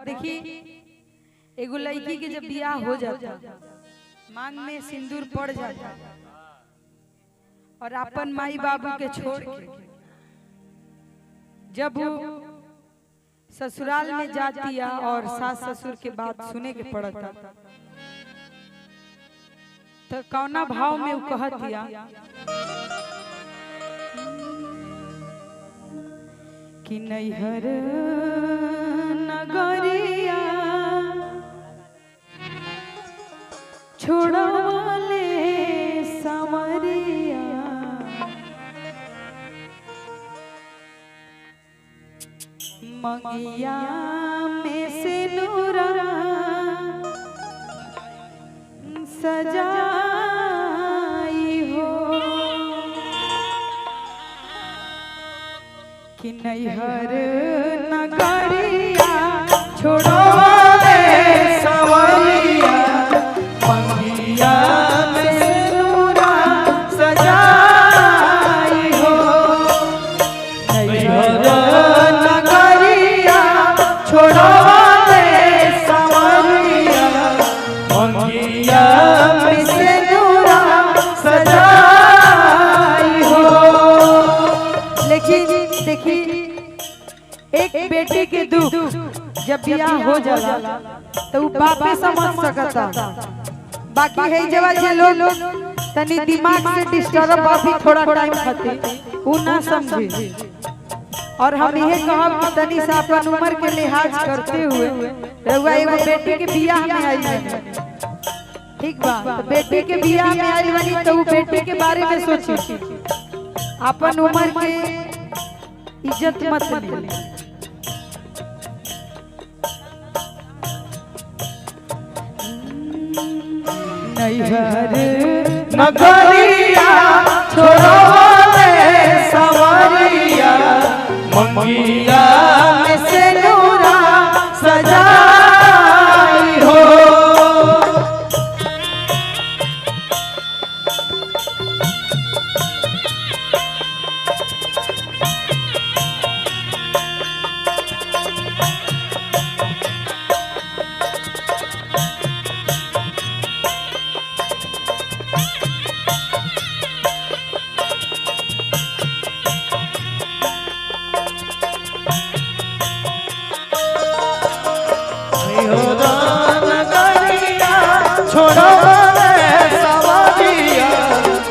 देखी एगो लड़की के जब बियाह हो जाता मांग में सिंदूर पड़ जाता और अपन माई बाबू के छोड़ के जब वो ससुराल में जाती है और सास ससुर के बात सुने के पड़ता तो कौना भाव में वो कहतिया कि नैहर नगरिया छोड़वाले संवरिया मंगिया में से नूरा सजाई हो कि नैहर नगरिया छोड़वाले संवरिया मंगिया में से नूरा सजाई हो नैहर नगरिया छोड़वाले संवरिया मंगिया में से नूरा सजाई हो। लेकिन देखी एक बेटी के दुख जब बियाह हो जाला तो वो बापे समझ सकता बाकी है जब जे लोग तनी दिमाग से डिस्टर्ब अभी थोड़ा टाइम खातिर वो ना समझे और हम यह कहब कि तनी सा अपन उम्र के लिहाज करते हुए रउआ एगो बेटी के बियाह में आई बनी ठीक बा तो बेटी के बियाह में आई बनी तो वो बेटी के बारे में सोची अपन उम्र के इज्जत मत ली नैहर नगरिया छोड़वाले संवरिया मंगिया में से नूरा सजाई हो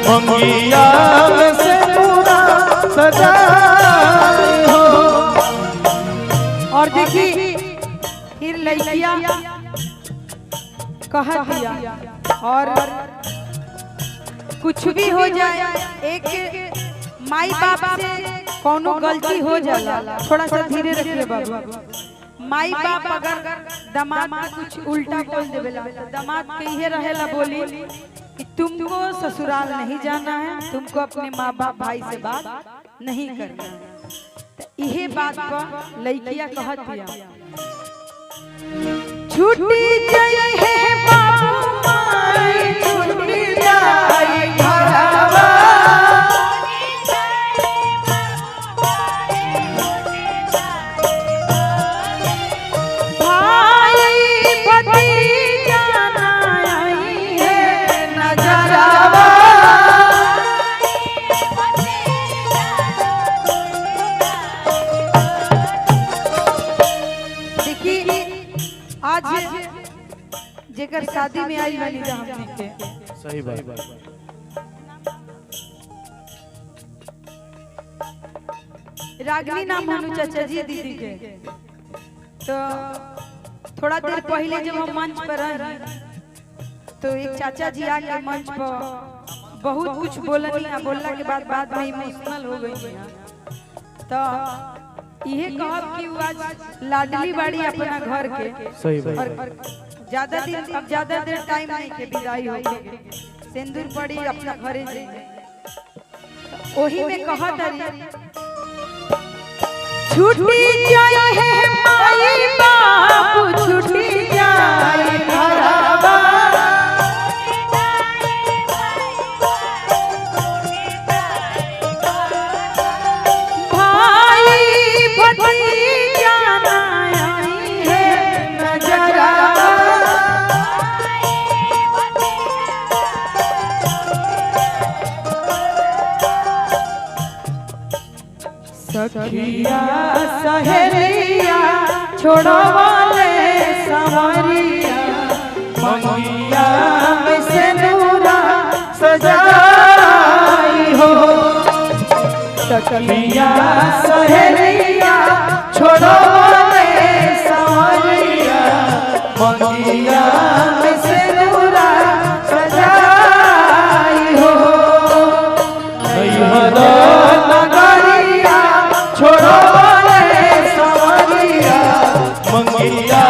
मंगिया में से पूरा सजाई हो। और देखी फिर लड़किया कह दिया और कुछ भी हो जाए एक माई बाप से कोनो गलती हो जाला थोड़ा सा धीरे रखिए बाबू माई बाप अगर दामाद को कुछ उल्टा बोल देवेला तो दामाद के ये रहेला बोली कि तुमको ससुराल नहीं जाना है तुमको अपने माँ बाप भाई से बात नहीं करना है तो यही बात पर लड़किया कहत दिया छूटी जाए है बाबू माई छूटी जाए घरवा जेकर शादी में आई वाली हमने के सही बात रागनी नाम हनु चाचा जी दीदी के तो थोड़ा देर पहले जब हम मंच पर आए तो एक चाचा जी आके मंच पर बहुत कुछ बोलनी है बोलने के बाद में इमोशनल हो गई तो यह कहब कि आज लाडली बाड़ी अपना घर के सही बात ज्यादा दिन अब ज्यादा देर टाइम नहीं के विदाई हो सिंदूर पड़ी अपना घरे जाइए ओही में कहत छूटी जाए है माई बाप छूटी जाए घरवा भाई भतीजा ना आई है सखिया सहेलिया छोड़ो वाले संवरिया मंगिया में से नूरा सजाई हो सखिया सहेलिया छोड़ो वाले संवरिया मंगिया में से नूरा सजाई हो नैहरा नगरिया छोड़ो वाले संवरिया मंगिया